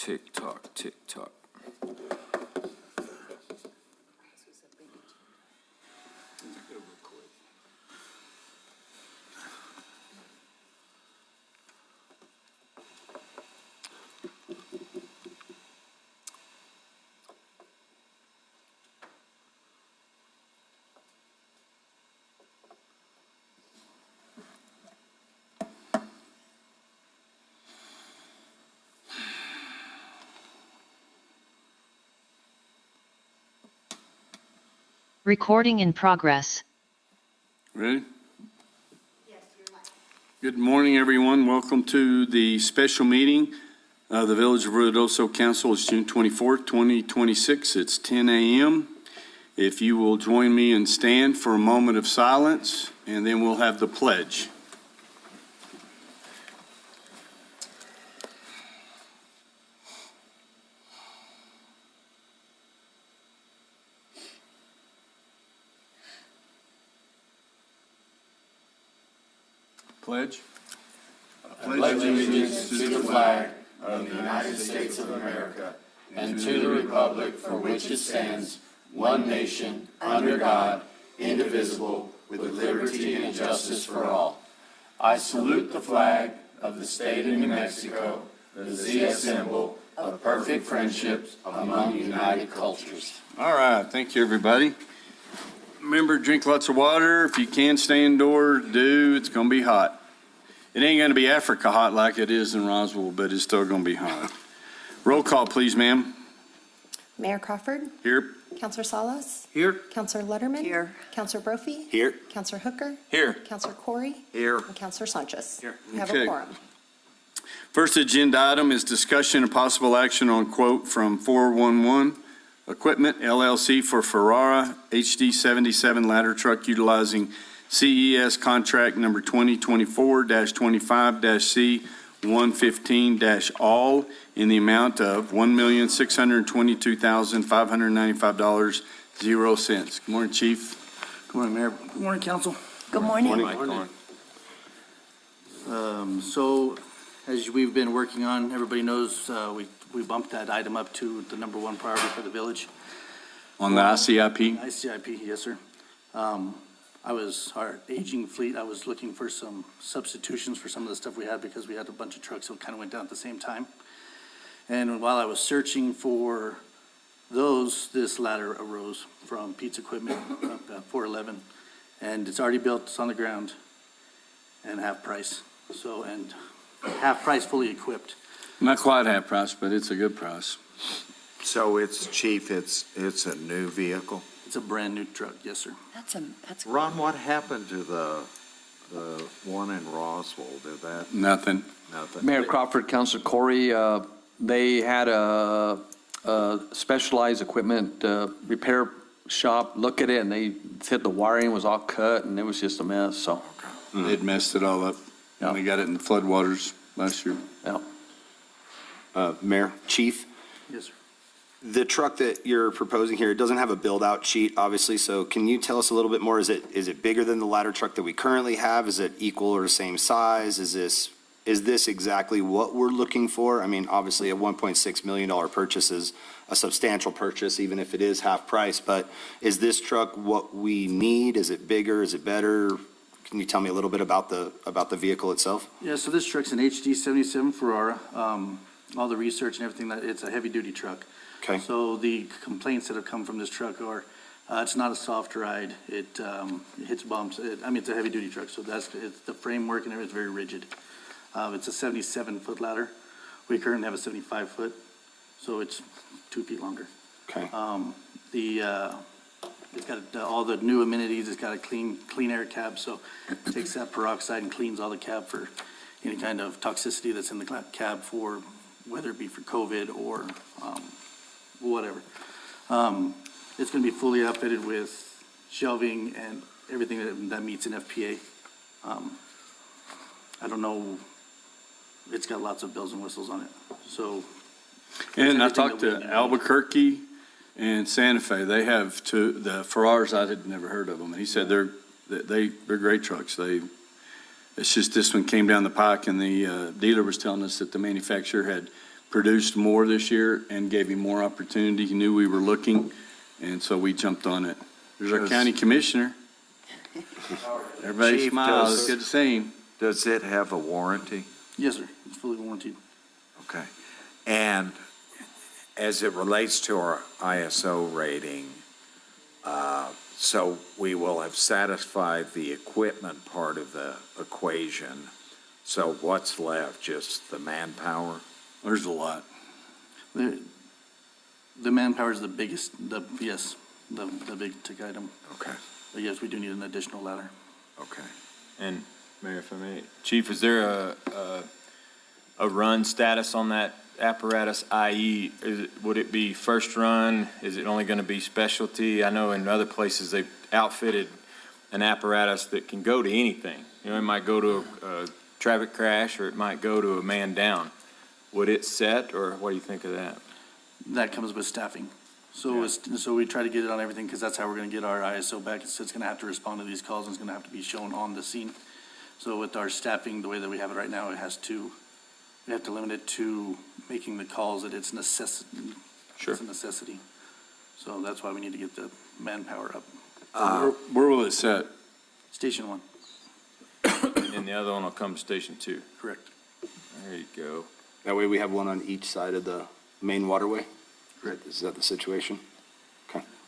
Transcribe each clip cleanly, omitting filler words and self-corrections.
Tick tock, tick tock. Recording in progress. Ready? Yes, you're live. Good morning, everyone. Welcome to the special meeting of the Village of Ruidoso Council. It's June 24th, 2026. It's 10 a.m. If you will join me and stand for a moment of silence, and then we'll have the pledge. Pledge. Pledge allegiance to the flag of the United States of America and to the republic for which it stands, one nation, under God, indivisible, with liberty and justice for all. I salute the flag of the state of New Mexico, the Zia symbol of perfect friendships among united cultures. All right. Thank you, everybody. Remember, drink lots of water. If you can stay indoors, do. It's going to be hot. It ain't going to be Africa hot like it is in Roswell, but it's still going to be hot. Roll call, please, ma'am. Mayor Crawford. Here. Councilor Salas. Here. Councilor Letterman. Here. Councilor Brophy. Here. Councilor Hooker. Here. Councilor Corey. Here. And Councilor Sanchez. Here. We have Okay. a quorum. First agenda item is discussion and possible action on quote from 411 Equipment LLC for Ferrara HD 77 ladder truck utilizing CES contract number 2024-25-C115-all in the amount of $1,622,595.00. Good morning, Chief. Good morning, Mayor. Good morning, Council. Good morning. So, as we've been working on, everybody knows we bumped that item up to the number one priority for the village. On the ICIP. ICIP, yes, sir. Our aging fleet, I was looking for some substitutions for some of the stuff we had because we had a bunch of trucks that kind of went down at the same time. And while I was searching for those, this ladder arose from Pete's Equipment up at 411. And it's already built, it's on the ground, and half price. So, and half price fully equipped. Not quite half price, but it's a good price. So it's, Chief, it's a new vehicle? It's a brand-new truck, yes, sir. That's Ron, what happened to the one in Roswell? Did that, Nothing. nothing? Mayor Crawford, Councilor Corey, they had a specialized equipment repair shop look at it, and they said the wiring was all cut, and it was just a mess, so. They'd messed it all up. And we got it in the floodwaters last year. Yeah. Mayor, Chief, Yes, sir. the truck that you're proposing here, it doesn't have a build-out sheet, obviously, so can you tell us a little bit more? Is it bigger than the ladder truck that we currently have? Is it equal or the same size? Is this exactly what we're looking for? I mean, obviously, a $1.6 million purchase is a substantial purchase, even if it is half price, but is this truck what we need? Is it bigger? Is it better? Can you tell me a little bit about the vehicle itself? Yeah, so this truck's an HD 77 Ferrara. All the research and everything, that it's a heavy-duty truck. Okay. So the complaints that have come from this truck are, it's not a soft ride. It hits bumps. It's a heavy-duty truck, so it's the framework and everything's very rigid. It's a 77-foot ladder. We currently have a 75-foot, so it's 2 feet longer. Okay. It's got all the new amenities. It's got a clean air cab, so it takes that peroxide and cleans all the cab for any kind of toxicity that's in the cab, for whether it be for COVID or whatever. It's going to be fully outfitted with shelving and everything that meets an FPA. I don't know. It's got lots of bells and whistles on it. So. And I everything talked that to we need. Albuquerque and Santa Fe. They have two, the Ferraris, I had never heard of them. And he said they're great trucks. It's just this one came down the pike, and the dealer was telling us that the manufacturer had produced more this year and gave him more opportunity. He knew we were looking, and so we jumped on it. There's our Does- county commissioner. Everybody Chief, smiles. does- Good to see him. Does it have a warranty? Yes, sir. It's fully warranted. Okay. And as it relates to our ISO rating, so we will have satisfied the equipment part of the equation. So what's left? Just the manpower? There's a lot. The manpower is the biggest, the big ticket item. Okay, But yes, we do need an additional ladder. okay. And Mayor, if I may, Chief, is there a run status on that apparatus, i.e., would it be first run? Is it only going to be specialty? I know in other places they've outfitted an apparatus that can go to anything. You know, it might go to a traffic crash or it might go to a man down. Would it set, or what do you think of that? That comes with staffing. So we try to get it on everything because that's how we're going to get our ISO back. It's going to have to respond to these calls and it's going to have to be shown on the scene. So with our staffing, the way that we have it right now, we have to limit it to making the calls that it's necessity. Sure. It's a necessity. So that's why we need to get the manpower up. Where will it set? Station 1, And the other one will come to Station 2. correct. There you go. That way we have one on each side of the main waterway? Correct. Is that the situation?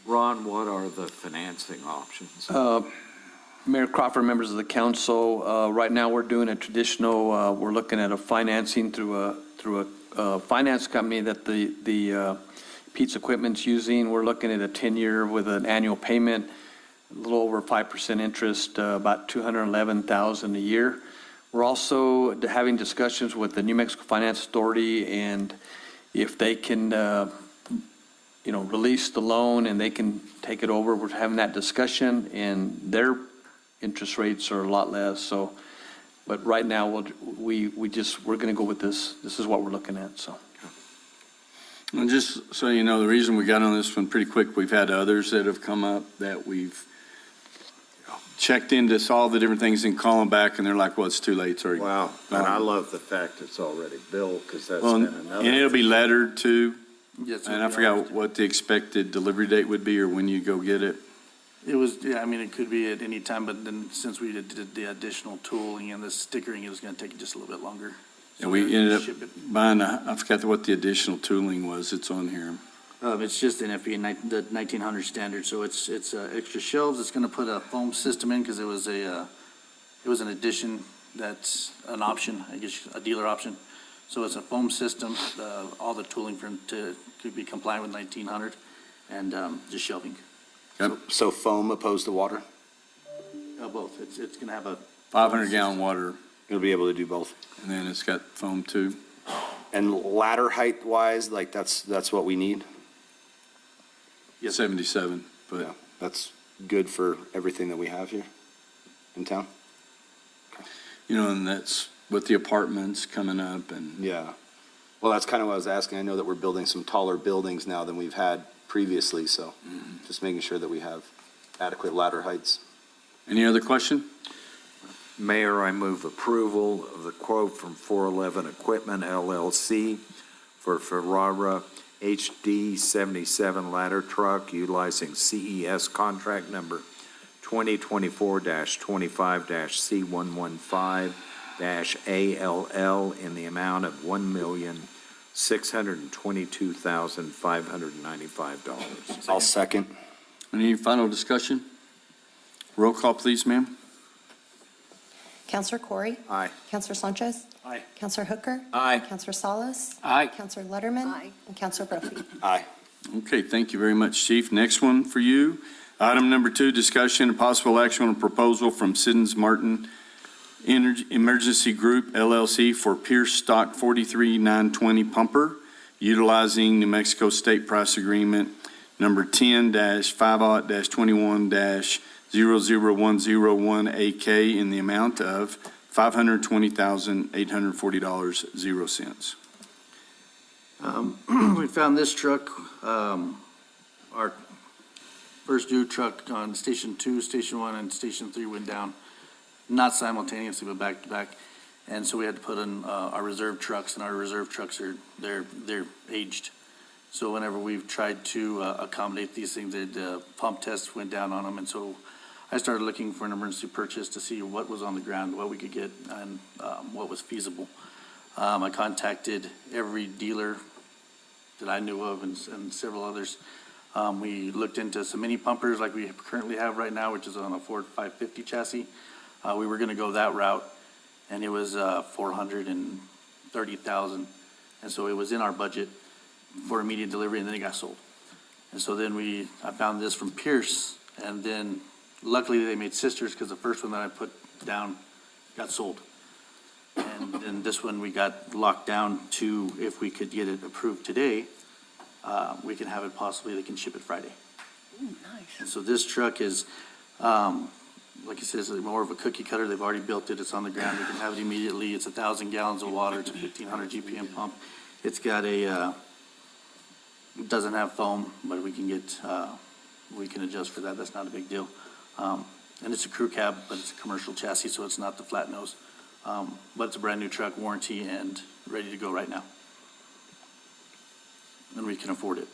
Ron, what are the financing options? Mayor Crawford, members of the council, right now we're doing a traditional, we're looking at a financing through a finance company that the Pete's Equipment's using. We're looking at a 10-year with an annual payment, a little over 5% interest, about $211,000 a year. We're also having discussions with the New Mexico Finance Authority, and if they can, release the loan and they can take it over, we're having that discussion, and their interest rates are a lot less, so, but right now, we're gonna go with this. This is what we're looking at, so. And just so you know, the reason we got on this one pretty quick, we've had others that have come up that we've checked into all the different things and call them back, and they're like, well, it's too late, sorry. Wow, and I love the fact it's already built, because that's Well, been and another. it'll be lettered too, Yes, and I forgot what the expected delivery date would be or when you go get it. It was, yeah, I mean, it could be at any time, but then since we did the additional tooling and the stickering, it was going to take just a little bit longer. And So we we're gonna ended ship it. up buying, I forgot what the additional tooling was, it's on here. It's just an FE, the 1900 standard, so it's extra shelves. It's going to put a foam system in because it was an addition that's an option, I guess, a dealer option. So it's a foam system, all the tooling could be compliant with 1900, and just shelving. So foam opposed to water? Both. It's going to have a 500-gallon water, It'll be able to do both. and then it's got foam too. And ladder height wise, like that's what we need? 77, Yeah, but, that's good for everything that we have here in town? and that's with the apartments coming up and. Yeah. Well, that's kind of what I was asking. I know that we're building some taller buildings now than we've had previously, so just making sure that we have adequate ladder heights. Any other question? Mayor, I move approval of the quote from 411 Equipment LLC for Ferrara HD 77 ladder truck utilizing CES contract number 2024-25-C115-ALL in the amount of $1,622,595. I'll second. Any final discussion? Roll call, please, ma'am. Counselor Corey? Aye. Counselor Sanchez? Aye. Counselor Hooker? Aye. Counselor Salas? Aye. Counselor Letterman? And Counselor Brophy? Aye. Okay, thank you very much, Chief. Next one for you. Item number 2, discussion and possible action on a proposal from Siddons Martin Emergency Group LLC for Pierce Stock 43920 pumper utilizing New Mexico State Price Agreement number 10-5/21-00101AK in the amount of $520,840.00. We found this truck, our first due truck on Station 2, Station 1, and Station 3 went down, not simultaneously, but back to back. And so we had to put in our reserve trucks, and our reserve trucks they're aged. So whenever we've tried to accommodate these things, the pump tests went down on them, and so I started looking for an emergency purchase to see what was on the ground, what we could get, and what was feasible. I contacted every dealer that I knew of and several others. We looked into some mini pumpers like we currently have right now, which is on a Ford 550 chassis. We were going to go that route, and it was $430,000, and so it was in our budget for immediate delivery, and then it got sold. And so then I found this from Pierce, and then luckily they made sisters, because the first one that I put down got sold. And then this one we got locked down to, if we could get it approved today, we can have it possibly, they can ship it Friday. Nice. And so this truck is, like it says, more of a cookie cutter. They've already built it. It's on the ground. We can have it immediately. It's 1,000 gallons of water. It's a 1,500 GPM pump. It's got it doesn't have foam, but we can adjust for that. That's not a big deal. And it's a crew cab, but it's a commercial chassis, so it's not the flat nose. But it's a brand new truck, warranty, and ready to go right now. And we can afford it.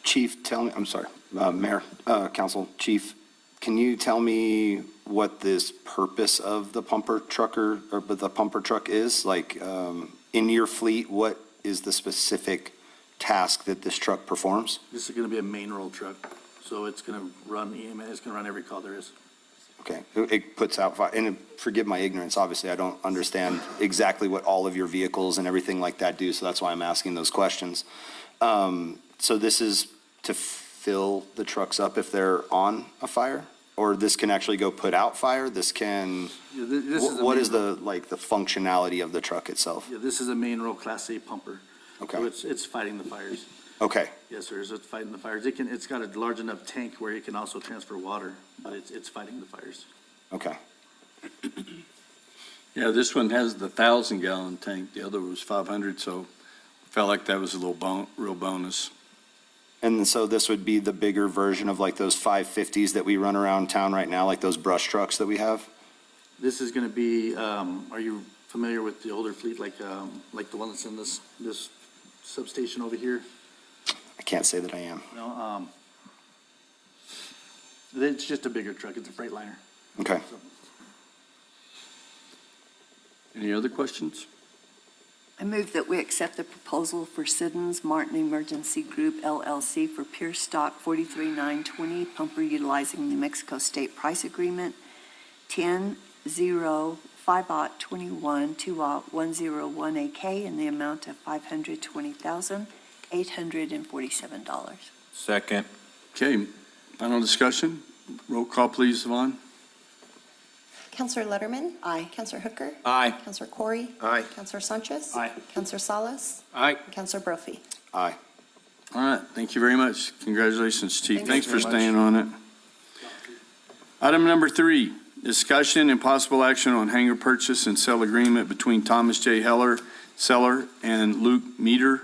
Chief, tell me, I'm sorry, Mayor, Council, Chief, can you tell me what this purpose of the pumper truck is? Like, in your fleet, what is the specific task that this truck performs? This is going to be a main roll truck, so it's going to run EMS, it's going to run every call there is. Okay, it puts out fire, and forgive my ignorance, obviously, I don't understand exactly what all of your vehicles and everything like that do, so that's why I'm asking those questions. So this is to fill the trucks up if they're on a fire? Or this can actually go put out fire? This can, Yeah, this is a what main is the functionality of the truck itself? Yeah, this is a main roll Class A pumper. Okay. So it's fighting the fires. Okay, Yes, sir, so it's fighting the fires. It's got a large enough tank where it can also transfer water, but it's fighting the fires. okay. Yeah, this one has the 1,000-gallon tank. The other was 500, so felt like that was a little real bonus. And so this would be the bigger version of like those 550s that we run around town right now, like those brush trucks that we have? This is gonna be, are you familiar with the older fleet, like the one that's in this substation over here? I can't say that I am. No, it's just a bigger truck. It's a Freightliner. Okay. Any other questions? I move that we accept the proposal for Siddons Martin Emergency Group LLC for Pierce Stock 43920 pumper utilizing New Mexico State Price Agreement 10-05-21 2-101AK in the amount of $520,847. Second. Okay, final discussion. Roll call, please, Yvonne. Counselor Letterman? Aye. Counselor Hooker? Aye. Counselor Corey? Aye. Counselor Sanchez? Aye. Counselor Salas? Aye. Counselor Brophy? Aye. All right, thank you very much. Congratulations, Chief. Thank you Thanks for very much. staying on it. Item number 3, discussion and possible action on hangar purchase and sale agreement between Thomas J. Heller, seller, and Luke Meter,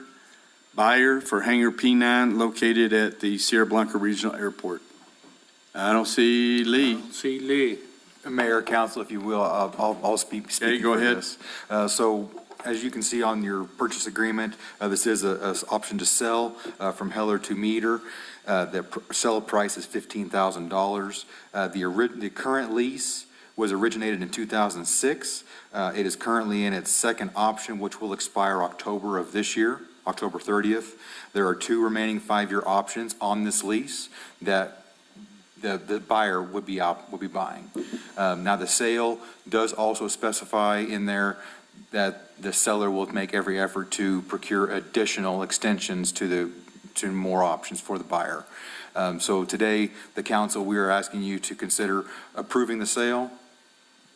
buyer, for hangar P9 located at the Sierra Blanca Regional Airport. I don't see Lee. Mayor, council, if you will, I'll speak. Okay, go for ahead. this. So as you can see on your purchase agreement, this is a option to sell from Heller to Meter. The sell price is $15,000. The current lease was originated in 2006. It is currently in its second option, which will expire October of this year, October 30th. There are 2 remaining 5-year options on this lease that the buyer would be buying. Now, the sale does also specify in there that the seller will make every effort to procure additional extensions to more options for the buyer. So today, the council, we are asking you to consider approving the sale,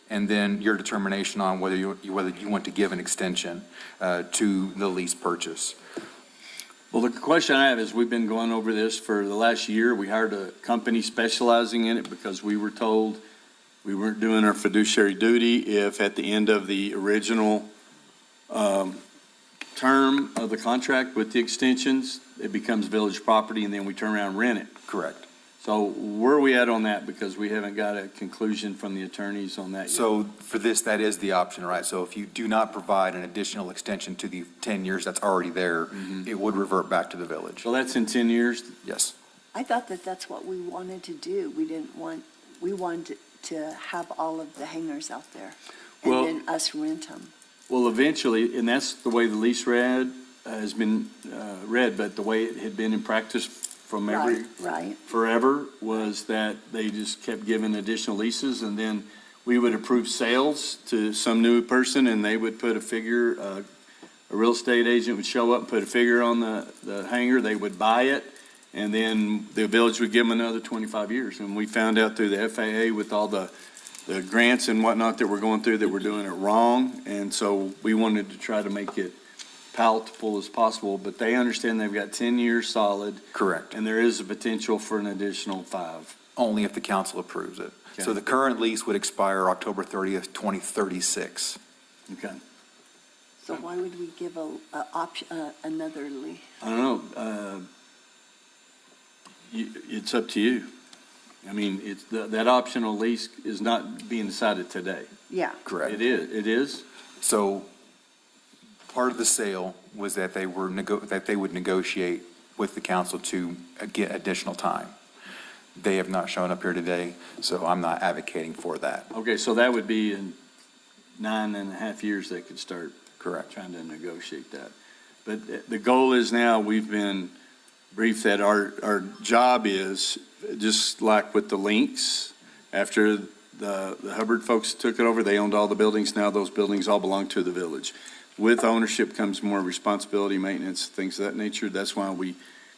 and then your determination on whether you want to give an extension to the lease purchase. Well, the question I have is, we've been going over this for the last year. We hired a company specializing in it because we were told we weren't doing our fiduciary duty if at the end of the original term of the contract with the extensions, it becomes village property and then we turn around and rent it. Correct. So where are we at on that? Because we haven't got a conclusion from the attorneys on that yet. So for this, that is the option, right? So if you do not provide an additional extension to the 10 years that's already there, it would revert back to the village. So that's in 10 years? Yes. I thought that that's what we wanted to do. We wanted to have all of the hangars out there Well- and then us rent them. Well, eventually, and that's the way the lease has been read, but the way it had been in practice from Right. forever was that they just kept giving additional leases, and then we would approve sales to some new person, and they would put a figure, a real estate agent would show up and put a figure on the hangar, they would buy it, and then the village would give them another 25 years. And we found out through the FAA with all the grants and whatnot that we're going through that we're doing it wrong, and so we wanted to try to make it palatable as possible, but they understand they've got 10 years solid, Correct. and there is a potential for an additional 5. Only if the council approves it. So Okay. the current lease would expire October 30th, 2036. Okay. So why would we give another lease? I don't know, it's up to you. I mean, it's, that optional lease is not being decided today. Yeah. Correct. It is? So part of the sale was that they would negotiate with the council to get additional time. They have not shown up here today, so I'm not advocating for that. Okay, so that would be in 9.5 years they could start Correct. trying to negotiate that. But the goal is now, we've been briefed that our job is, just like with the Lynx, after the Hubbard folks took it over, they owned all the buildings, now those buildings all belong to the village. With ownership comes more responsibility, maintenance, things of that nature, that's why we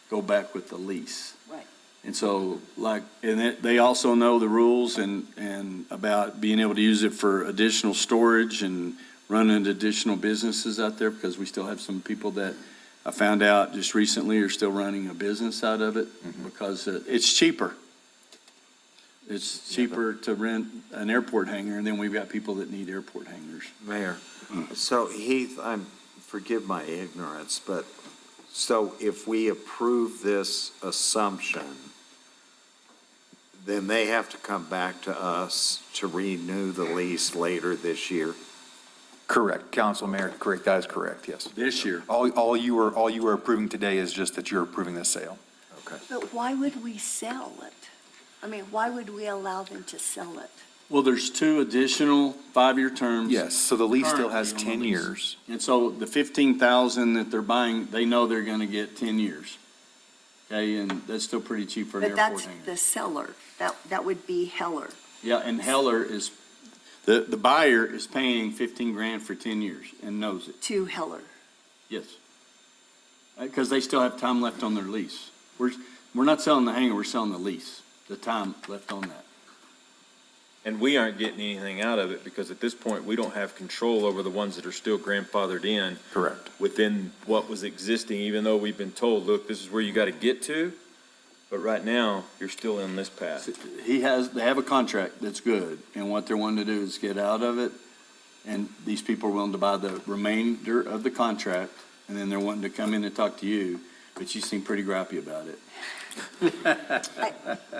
go back with the lease. Right. And so, they also know the rules and about being able to use it for additional storage and running additional businesses out there, because we still have some people that I found out just recently are still running a business out of it, because it's cheaper. It's cheaper to rent an airport hangar, and then we've got people that need airport hangars. Mayor, so Heath, forgive my ignorance, but, so if we approve this assumption, then they have to come back to us to renew the lease later this year? Correct. Council Mayor, correct, that is correct, yes. This year. All you are approving today is just that you're approving the sale. Okay. But why would we sell it? I mean, why would we allow them to sell it? Well, there's 2 additional 5-year terms. Yes, so the lease still has currently on 10 the lease. years. And so the 15,000 that they're buying, they know they're gonna get 10 years. Okay, and that's still pretty cheap for an But airport that's hangar. the seller. That would be Heller. Yeah, and Heller is, the buyer is paying 15 grand for 10 years and knows it, To Heller. yes. Because they still have time left on their lease. We're not selling the hangar, we're selling the lease, the time left on that. And we aren't getting anything out of it because at this point, we don't have control over the ones that are still grandfathered in Correct. within what was existing, even though we've been told, look, this is where you got to get to. But right now, you're still in this path. They have a contract that's good, and what they're wanting to do is get out of it, and these people are willing to buy the remainder of the contract, and then they're wanting to come in and talk to you, but you seem pretty gripey about it.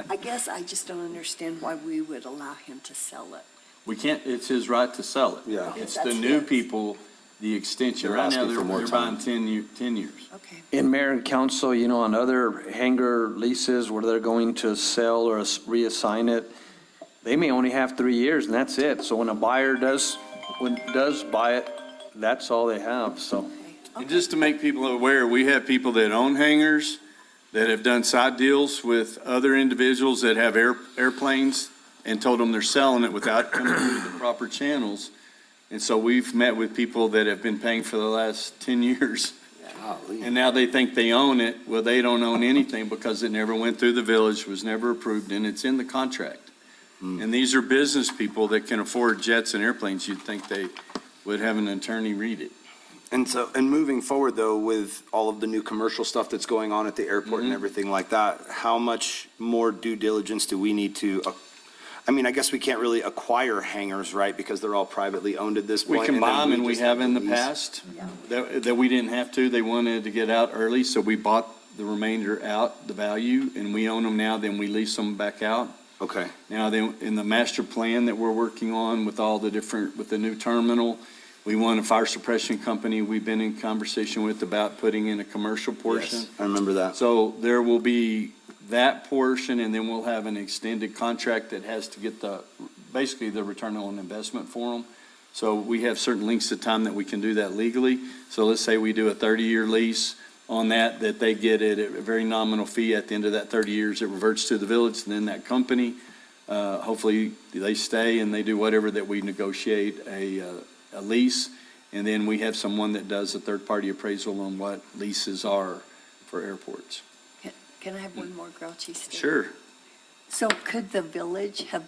I guess I just don't understand why we would allow him to sell it. We can't, it's his right to sell it. Yeah. It's That's the new his. people, the extension. They're Right now, asking for more they're buying time. 10 years. Okay. In mayor and council, on other hangar leases where they're going to sell or reassign it, they may only have 3 years and that's it. So when a buyer does buy it, that's all they have, so. And just to make people aware, we have people that own hangars, that have done side deals with other individuals that have airplanes and told them they're selling it without coming through the proper channels. And so we've met with people that have been paying for the last 10 years. And now they think they own it. Well, they don't own anything because it never went through the village, was never approved, and it's in the contract. And these are business people that can afford jets and airplanes. You'd think they would have an attorney read it. And so, and moving forward though, with all of the new commercial stuff that's going on at the airport and everything like that, how much more due diligence do we need to, I mean, I guess we can't really acquire hangars, right? Because they're all privately owned at this point. We can and buy then them, and we just have in the lease. past, that we didn't have to. They wanted to get out early, so we bought the remainder out, the value, and we own them now, then we lease them back out. Okay, Now, then, in the master plan that we're working on with all the different, with the new terminal, we want a fire suppression company we've been in conversation with about putting in a commercial portion. yes, I remember that. So there will be that portion, and then we'll have an extended contract that has to get basically the return on investment for them. So we have certain lengths of time that we can do that legally. So let's say we do a 30-year lease on that they get it at a very nominal fee. At the end of that 30 years, it reverts to the village, and then that company, hopefully they stay and they do whatever that we negotiate a lease. And then we have someone that does a third-party appraisal on what leases are for airports. Can I have one more grouchy statement? Sure. So could the village have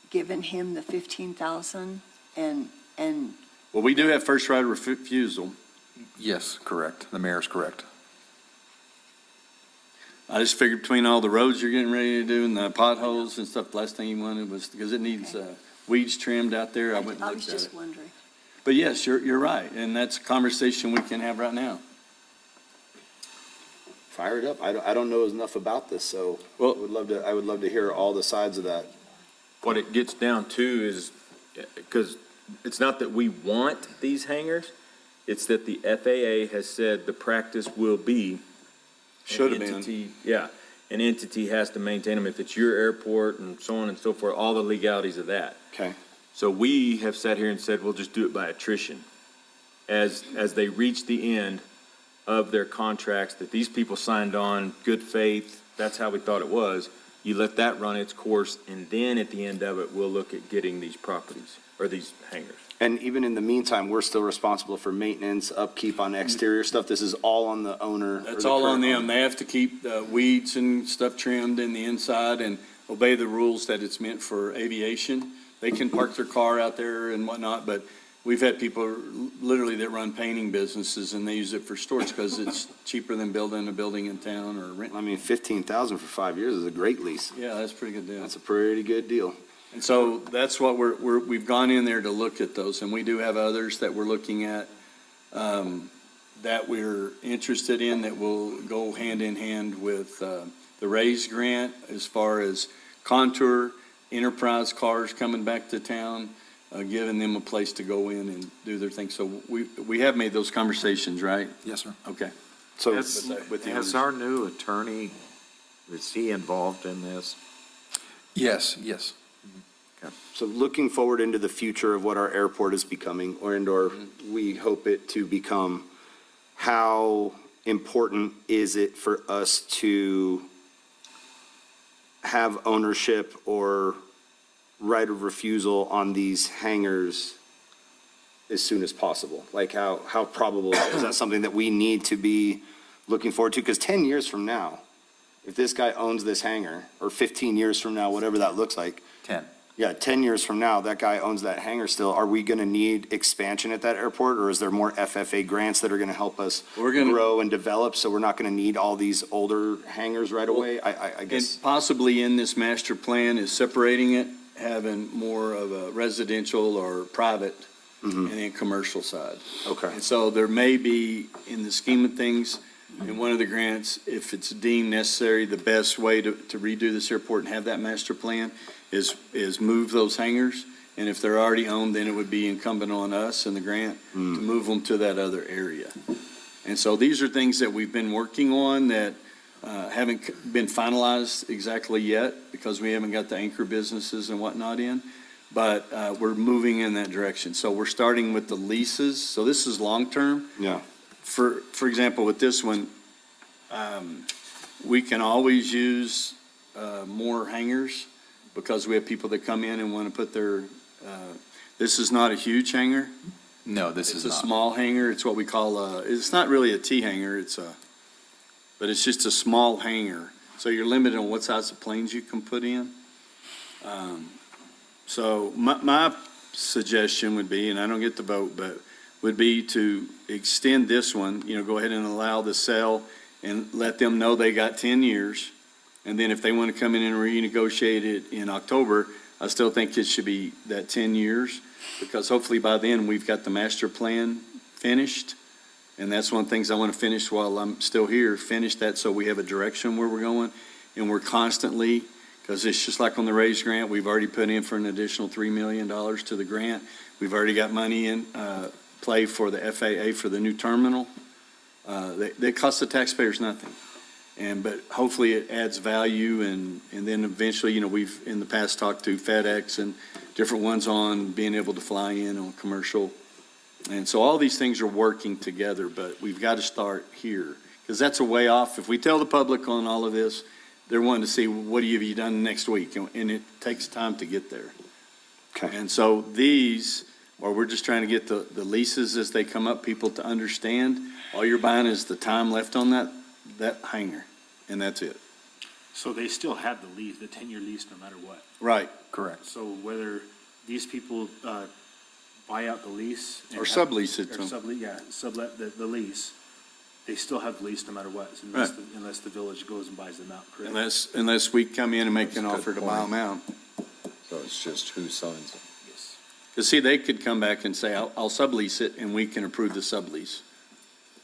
given him the 15,000 and Well, we do have first right of refusal. Yes, correct. The mayor's correct. I just figured between all the roads you're getting ready to do and the potholes and stuff, the last thing you wanted was, because it needs weeds trimmed out there, I went and I looked was at just it. wondering. But yes, you're right, and that's a conversation we can have right now. Fire it up. I don't know enough about this, so I Well- would love to hear all the sides of that. What it gets down to is, because it's not that we want these hangars, it's that the FAA has said the practice will be. Should an have been. entity- Yeah, an entity has to maintain them if it's your airport and so on and so forth, all the legalities of that. Okay. So we have sat here and said, we'll just do it by attrition. As they reach the end of their contracts that these people signed on, good faith, that's how we thought it was. You let that run its course, and then at the end of it, we'll look at getting these properties, or these hangars. And even in the meantime, we're still responsible for maintenance, upkeep on exterior stuff. This is all on the owner. or That's the all on current them. owner. They have to keep the weeds and stuff trimmed in the inside and obey the rules that it's meant for aviation. They can park their car out there and whatnot, but we've had people literally that run painting businesses and they use it for storage because it's cheaper than building a building in town or rent. I mean, 15,000 for 5 years is a great lease. Yeah, that's a pretty good deal. That's a pretty good deal. And so that's what we've gone in there to look at those, and we do have others that we're looking at, that we're interested in, that will go hand in hand with, the RAISE grant as far as Contour, Enterprise cars coming back to town, giving them a place to go in and do their thing. So we have made those conversations, right? Yes, sir. Okay. So Has with the has owners. our new attorney, is he involved in this? Yes. So looking forward into the future of what our airport is becoming, or we hope it to become, how important is it for us to have ownership or right of refusal on these hangars as soon as possible? Like how probable is that something that we need to be looking forward to? Because 10 years from now, if this guy owns this hangar, or 15 years from now, whatever that looks like, 10. yeah, 10 years from now, that guy owns that hangar still. Are we going to need expansion at that airport, or is there more FFA grants that are going to help us We're gonna- grow and develop, so we're not going to need all these older hangars right away? I And guess, possibly in this master plan is separating it, having more of a residential or private and then commercial side. okay. And so there may be, in the scheme of things, in one of the grants, if it's deemed necessary, the best way to redo this airport and have that master plan is move those hangars. And if they're already owned, then it would be incumbent on us and the grant to move them to that other area. And so these are things that we've been working on that haven't been finalized exactly yet because we haven't got the anchor businesses and whatnot in. But we're moving in that direction. So we're starting with the leases. So this is long-term. Yeah, For example, with this one, we can always use more hangars because we have people that come in and want to put their, this is not a huge hangar. No, this It's is a not. small hangar. It's what we call it's not really a T hangar. But it's just a small hangar. So you're limited on what size of planes you can put in. So my suggestion would be, and I don't get the vote, but would be to extend this one, go ahead and allow the sale and let them know they got 10 years. And then if they want to come in and renegotiate it in October, I still think it should be that 10 years because hopefully by then we've got the master plan finished And that's one of the things I want to finish while I'm still here, finish that so we have a direction where we're going. And we're constantly, because it's just like on the RAISE grant, we've already put in for an additional $3 million to the grant. We've already got money in play for the FAA for the new terminal. They cost the taxpayers nothing. But hopefully it adds value, and then eventually, we've in the past talked to FedEx and different ones on being able to fly in on commercial. And so all these things are working together, but we've got to start here, because that's a way off. If we tell the public on all of this, they're wanting to see, what have you done next week? And it takes time to get there. Okay. And so these, or we're just trying to get the leases as they come up, people to understand, all you're buying is the time left on that hangar, and that's it. So they still have the lease, the 10-year lease, no matter what. Right. Correct. So whether these people buy out the lease. and Or have- sublease it to Or them. sublet the lease, they still have the lease no matter what, unless the village goes and buys them out, correct? Unless we come in and make an That's a offer good to buy point. them out. So it's just who signs it. Yes. Because see, they could come back and say, I'll sublease it, and we can approve the sublease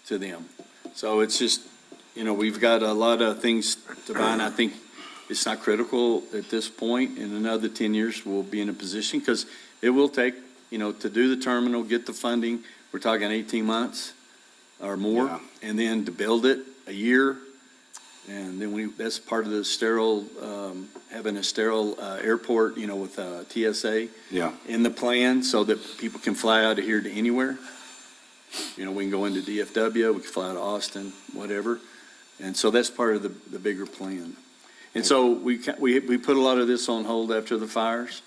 to them. So it's just, we've got a lot of things to buy, and I think it's not critical at this point. In another 10 years, we'll be in a position, because it will take, to do the terminal, get the funding, we're talking 18 months or more, Yeah. and then to build it, a year. And then that's part of the sterile, having a sterile airport, with TSA Yeah. in the plan, so that people can fly out of here to anywhere. We can go into DFW, we can fly to Austin, whatever. And so that's part of the bigger plan. And so we put a lot of this on hold after the fires.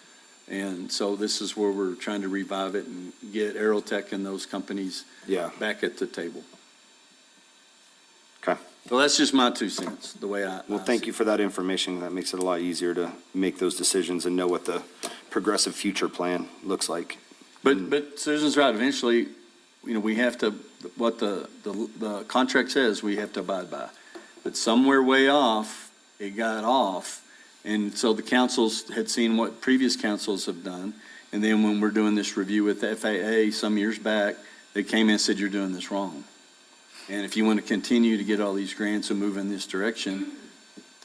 And so this is where we're trying to revive it and get Aerotech and those companies Yeah. back at the table. Okay. So that's just my 2 cents, the way I. Well, thank you for that information. That makes it a lot easier to make those decisions and know what the progressive future plan looks like. But Susan's right, eventually, we have to, what the contract says, we have to abide by. But somewhere way off, it got off, and so the councils had seen what previous councils have done, and then when we're doing this review with the FAA some years back, they came in and said, you're doing this wrong. And if you want to continue to get all these grants and move in this direction,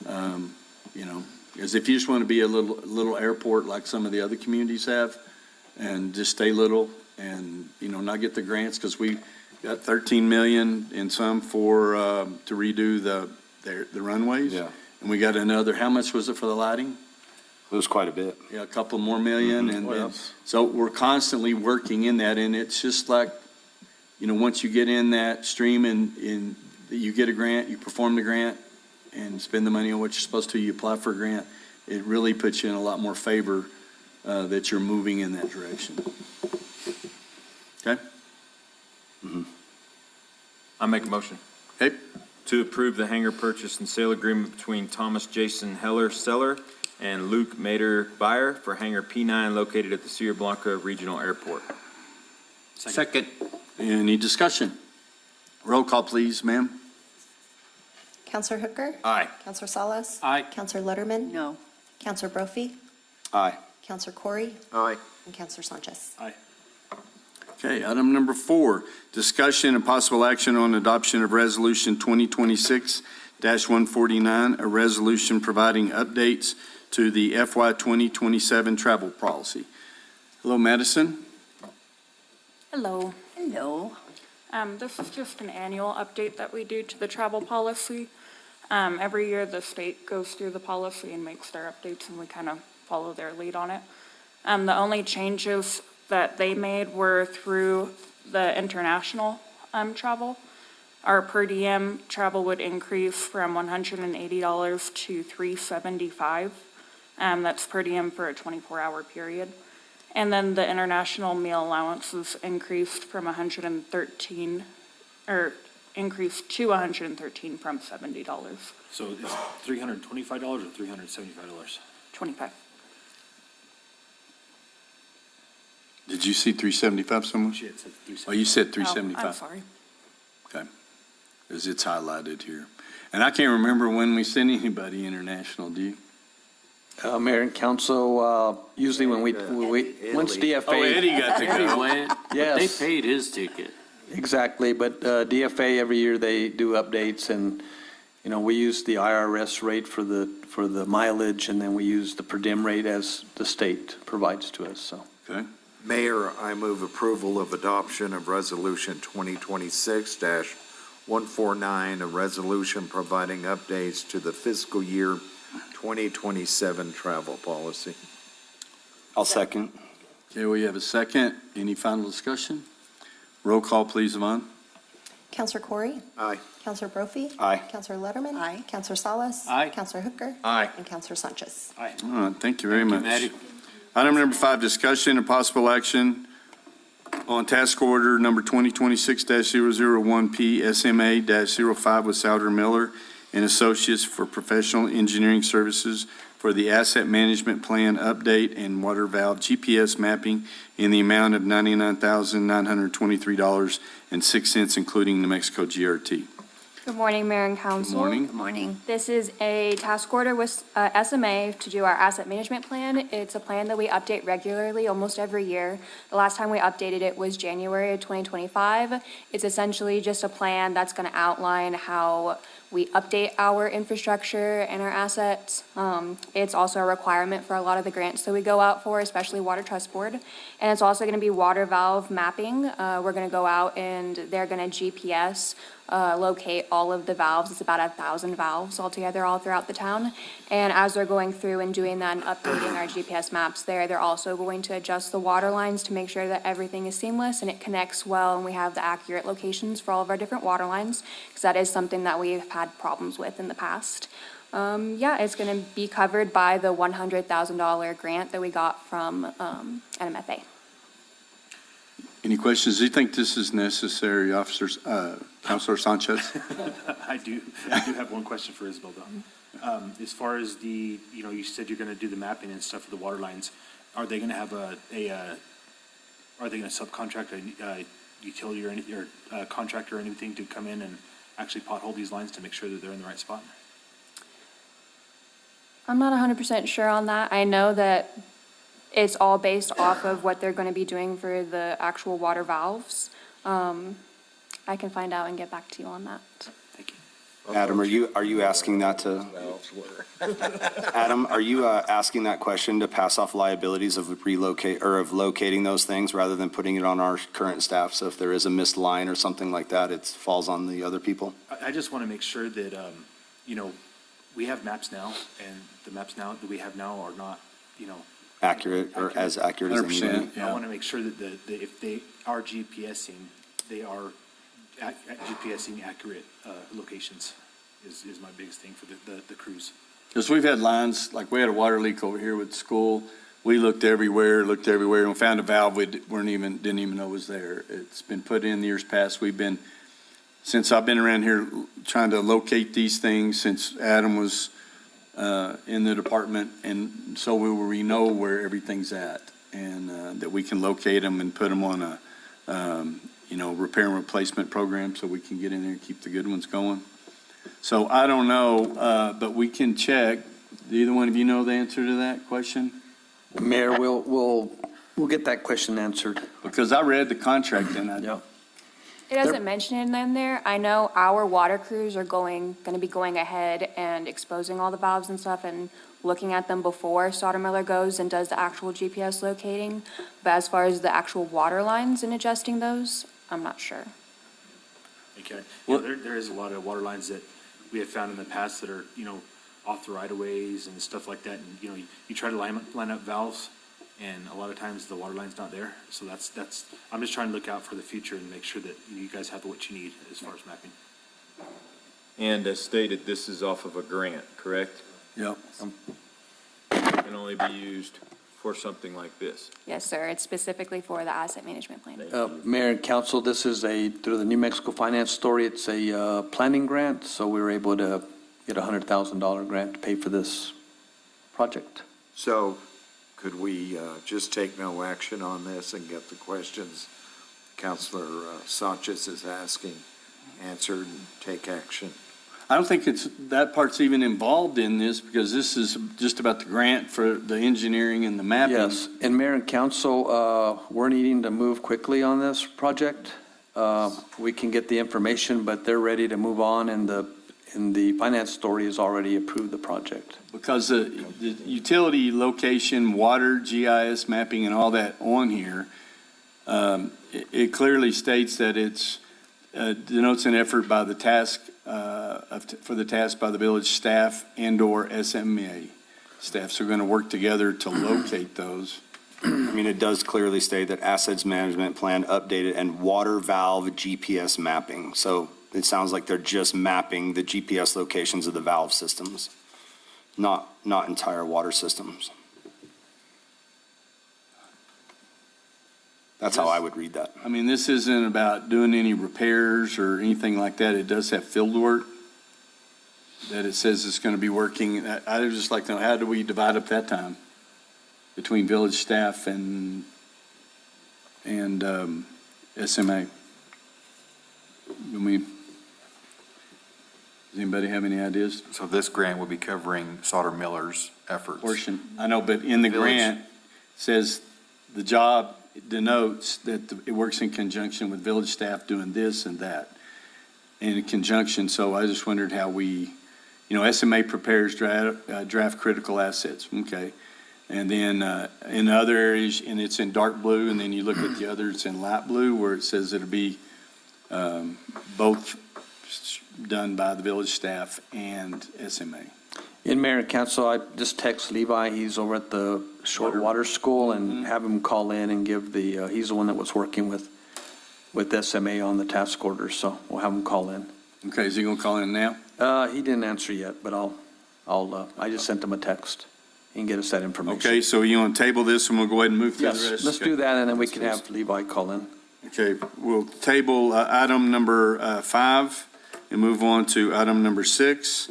because if you just want to be a little airport like some of the other communities have, and just stay little and, not get the grants, because we got 13 million in some to redo the runways. Yeah. And we got another, how much was it for the lighting? It was quite a bit. Yeah, a couple more million, and Oh, then, yeah. so we're constantly working in that, and it's just like, once you get in that stream and you get a grant, you perform the grant, and spend the money on what you're supposed to, you apply for a grant, it really puts you in a lot more favor that you're moving in that direction. Okay? I make a motion Okay, to approve the hangar purchase and sale agreement between Thomas Jason Heller, seller, and Luke Mader, buyer, for hangar P9 located at the Sierra Blanca Regional Airport. Second. any discussion? Roll call, please, ma'am. Counselor Hooker? Aye. Counselor Salas? Aye. Counselor Letterman? No. Counselor Brophy? Aye. Counselor Corey? Aye. And Counselor Sanchez? Aye. Okay, item number 4, discussion and possible action on adoption of Resolution 2026-149, a resolution providing updates to the FY 2027 travel policy. Hello, Madison. Hello. Hello. This is just an annual update that we do to the travel policy. Every year, the state goes through the policy and makes their updates, and we kind of follow their lead on it. The only changes that they made were through the international travel. Our per diem travel would increase from $180 to $375. That's per diem for a 24-hour period. And then the international meal allowances increased from 113, or increased to 113 from $70. So it's $325 or $375? 25. Did you see 375 somewhere? She had said Oh, you said Oh, 375? I'm sorry. Okay, because it's highlighted here. And I can't remember when we sent anybody international, do you? Mayor and council, usually when once Italy. DFA. Oh, Eddie got to Eddie go. went, but they Yes. paid his ticket. exactly, but DFA, every year they do updates, and, you know, we use the IRS rate for the mileage, and then we use the per diem rate as the state provides to us, so. Okay. Mayor, I move approval of adoption of Resolution 2026-149, a resolution providing updates to the fiscal year 2027 travel policy. I'll second. Okay, we have a second. Any final discussion? Roll call, please, Yvonne. Counselor Corey? Aye. Counselor Brophy? Aye. Counselor Letterman? Aye. Counselor Salas? Aye. Counselor Hooker? Aye. And Counselor Sanchez. All right, thank you very much. Item number 5, discussion and possible action on task order number 2026-001P SMA-05 with Souder Miller and Associates for professional engineering services for the asset management plan update and water valve GPS mapping in the amount of $99,923.06, including New Mexico GRT. Good morning, Mayor and Council. Good morning. Good morning. This is a task order with SMA to do our asset management plan. It's a plan that we update regularly, almost every year. The last time we updated it was January of 2025. It's essentially just a plan that's going to outline how we update our infrastructure and our assets. It's also a requirement for a lot of the grants that we go out for, especially Water Trust Board. And it's also going to be water valve mapping. We're going to go out and they're going to GPS locate all of the valves. It's about 1,000 valves altogether all throughout the town. And as they're going through and doing that and updating our GPS maps there, they're also going to adjust the water lines to make sure that everything is seamless and it connects well and we have the accurate locations for all of our different water lines, because that is something that we've had problems with in the past. It's going to be covered by the $100,000 grant that we got from NMFA. Any questions? Do you think this is necessary, officers, Counselor Sanchez? I do have one question for Isabel, though. As far as the, you said you're going to do the mapping and stuff for the water lines. Are they going to have are they going to subcontract a utility or anything, or a contractor or anything to come in and actually pothole these lines to make sure that they're in the right spot? I'm not 100% sure on that. I know that it's all based off of what they're going to be doing for the actual water valves. I can find out and get back to you on that. Thank you. Adam, are you asking that to? Adam, are you asking that question to pass off liabilities of locating those things rather than putting it on our current staff? So if there is a missed line or something like that, it falls on the other people? I just want to make sure that, we have maps now, and the maps now that we have now are not, Accurate or as accurate as they need to 100%, be? I want to make sure that if they are GPSing, they are GPSing accurate locations is my biggest thing for the crews. Because we've had lines, like we had a water leak over here with the school. We looked everywhere, and found a valve we didn't even know was there. It's been put in years past. Since I've been around here trying to locate these things, since Adam was in the department, and so we know where everything's at, and that we can locate them and put them on a, repair and replacement program so we can get in there and keep the good ones going. So I don't know, but we can check. Do either one of you know the answer to that question? Mayor, we'll get that question answered. Because I read the contract and Yeah. It doesn't mention it in there. I know our water crews are going to be going ahead and exposing all the valves and stuff and looking at them before Souder Miller goes and does the actual GPS locating. But as far as the actual water lines and adjusting those, I'm not sure. Okay. There is a lot of water lines that we have found in the past that are, off the right of ways and stuff like that. And, you try to line up valves, and a lot of times the water line's not there. So that's, I'm just trying to look out for the future and make sure that you guys have what you need as far as mapping. And as stated, this is off of a grant, correct? Yep. Can only be used for something like this. Yes, sir. It's specifically for the asset management plan. Mayor and council, this is through the New Mexico Finance Story, it's a planning grant, so we were able to get a $100,000 grant to pay for this project. So could we just take no action on this and get the questions Counselor Sanchez is asking answered and take action? I don't think that part's even involved in this, because this is just about the grant for the engineering and the mapping. Yes, and Mayor and council, we're needing to move quickly on this project, we can get the information, but they're ready to move on, and the finance authority has already approved the project. Because the utility location, water, GIS mapping and all that on here, it clearly states that it's, denotes an effort by the task, for the task by the village staff and/or SMA staff. So we're going to work together to locate those. I mean, it does clearly state that assets management plan updated and water valve GPS mapping. So it sounds like they're just mapping the GPS locations of the valve systems, not entire water systems. That's how I would read that. I mean, this isn't about doing any repairs or anything like that. It does have field work that it says it's going to be working. I would just like to know, how do we divide up that time between village staff and SMA? Does anybody have any ideas? So this grant will be covering Sauter Miller's efforts. Portion, I know, but in the grant says the job denotes that it works in conjunction with village staff doing this and that in conjunction. So I just wondered how we, SMA prepares draft critical assets. Okay. And then in other areas, and it's in dark blue, and then you look at the other, it's in light blue, where it says it'll be both done by the village staff and SMA. In Mayor and Council, I just text Levi, he's over at the Short Water School, and have him call in and give he's the one that was working with SMA on the task order, so we'll have him call in. Okay, is he gonna call in now? He didn't answer yet, but I just sent him a text. He can get us that information. Okay, so you want to table this and we'll go ahead and move through the Yes, rest? let's Okay. do that, and then we can have Levi call in. Okay, we'll table item number 5 and move on to item number 6.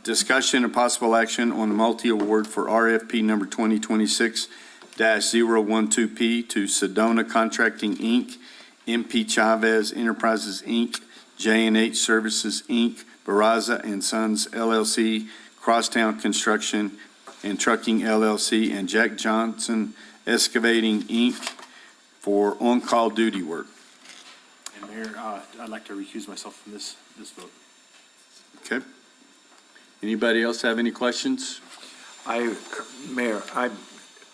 Discussion and possible action on the multi-award for RFP number 2026-012P to Sedona Contracting, Inc., MP Chavez Enterprises, Inc., J&H Services, Inc., Barraza and Sons LLC, Crosstown Construction and Trucking LLC, and Jack Johnson Excavating, Inc., for on-call duty work. And Mayor, I'd like to recuse myself from this vote. Okay. Anybody else have any questions? Mayor,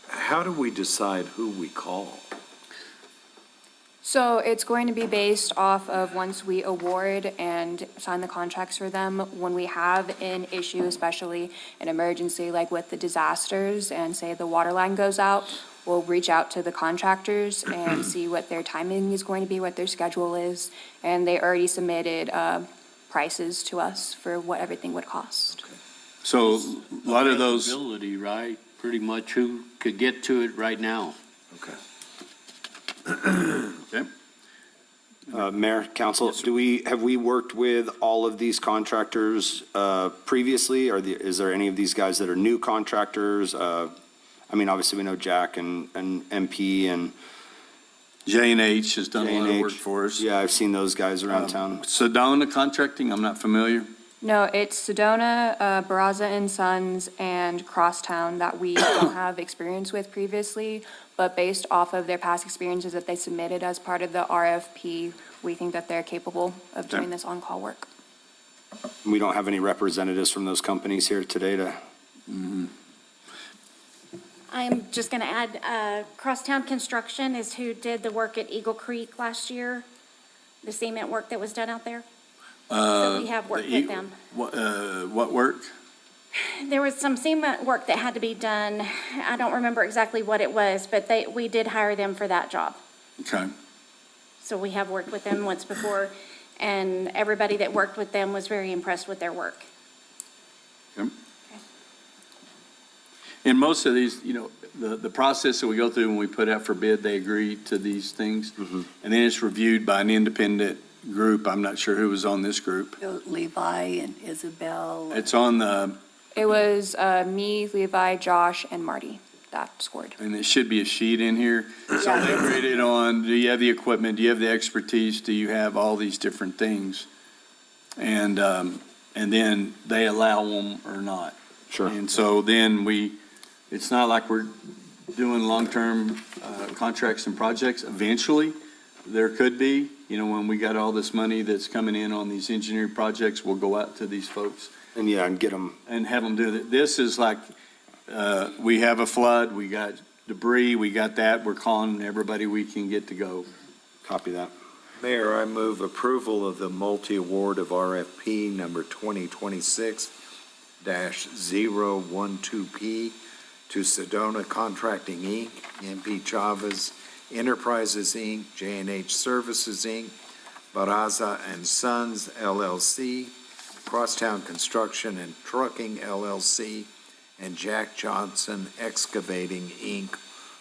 how do we decide who we call? So it's going to be based off of once we award and sign the contracts for them, when we have an issue, especially an emergency like with the disasters, and say the water line goes out, we'll reach out to the contractors and see what their timing is going to be, what their schedule is. And they already submitted prices to us for what everything would cost. So a lot of those, Availability, right? Pretty much who could get to it right now. Okay. okay, Mayor, Council, have we worked with all of these contractors previously? Is there any of these guys that are new contractors? I mean, obviously, we know Jack and MP and J&H has done a lot of work J&H. for us. Yeah, I've seen those guys around town. Sedona Contracting, I'm not familiar. No, it's Sedona, Barraza and Sons, and Crosstown that we don't have experience with previously, but based off of their past experiences that they submitted as part of the RFP, we think that they're capable of doing this on-call work. We don't have any representatives from those companies here today to. I'm just going to add, Crosstown Construction is who did the work at Eagle Creek last year, the cement work that was done out there. So we have worked with them. What work? There was some cement work that had to be done. I don't remember exactly what it was, but we did hire them for that job. Okay. So we have worked with them once before, and everybody that worked with them was very impressed with their work. Okay. And most of these, the process that we go through when we put out for bid, they agree to these things. And then it's reviewed by an independent group. I'm not sure who was on this group. Levi and Isabel. It's on the, It was me, Levi, Josh, and Marty that scored. and it should be a sheet in here. So they graded on, do you have the equipment? Do you have the expertise? Do you have all these different things? And then they allow them or not. Sure. And so then it's not like we're doing long-term contracts and projects. Eventually, there could be, when we got all this money that's coming in on these engineering projects, we'll go out to these folks And yeah, and get them, and have them do it. This is like, we have a flood, we got debris, we got that, we're calling everybody we can get to go. copy that. Mayor, I move approval of the multi-award of RFP number 2026-012P to Sedona Contracting, Inc., MP Chavez Enterprises, Inc., J&H Services, Inc., Baraza and Sons, LLC, Crosstown Construction and Trucking, LLC, and Jack Johnson Excavating, Inc.,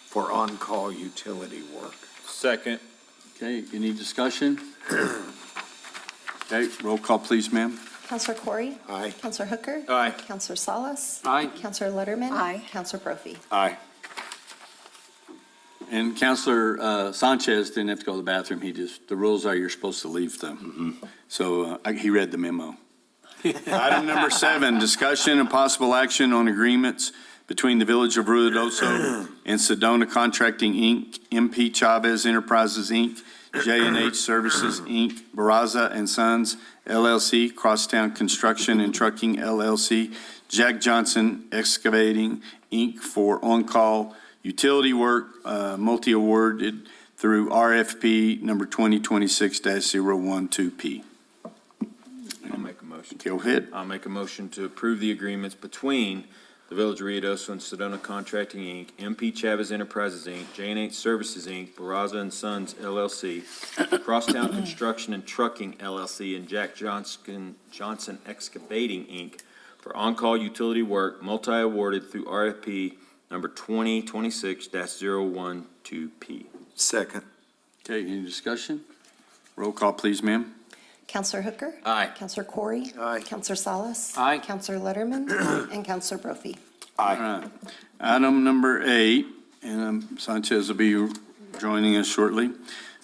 for on-call utility work. Second. Okay, any discussion? Okay, roll call, please, ma'am. Counselor Corey? Aye. Counselor Hooker? Aye. Counselor Salas? Aye. Counselor Letterman? Aye. Counselor Brophy? Aye. And Counselor Sanchez didn't have to go to the bathroom. The rules are you're supposed to leave them. So he read the memo. Item number 7, discussion and possible action on agreements between the Village of Ruidoso and Sedona Contracting, Inc., MP Chavez Enterprises, Inc., J&H Services, Inc., Baraza and Sons, LLC, Crosstown Construction and Trucking, LLC, Jack Johnson Excavating, Inc., for on-call utility work, multi-awarded through RFP number 2026-012P. I'll make a motion. Go ahead. I'll make a motion to approve the agreements between the Village of Ruidoso and Sedona Contracting, Inc., MP Chavez Enterprises, Inc., J&H Services, Inc., Baraza and Sons, LLC, Crosstown Construction and Trucking, LLC, and Jack Johnson Excavating, Inc., for on-call utility work, multi-awarded through RFP number 2026-012P. Second. Okay, any discussion? Roll call, please, ma'am. Counselor Hooker? Aye. Counselor Corey? Aye. Counselor Salas? Aye. Counselor Letterman? And Counselor Brophy? All right. Item number 8, and Sanchez will be joining us shortly.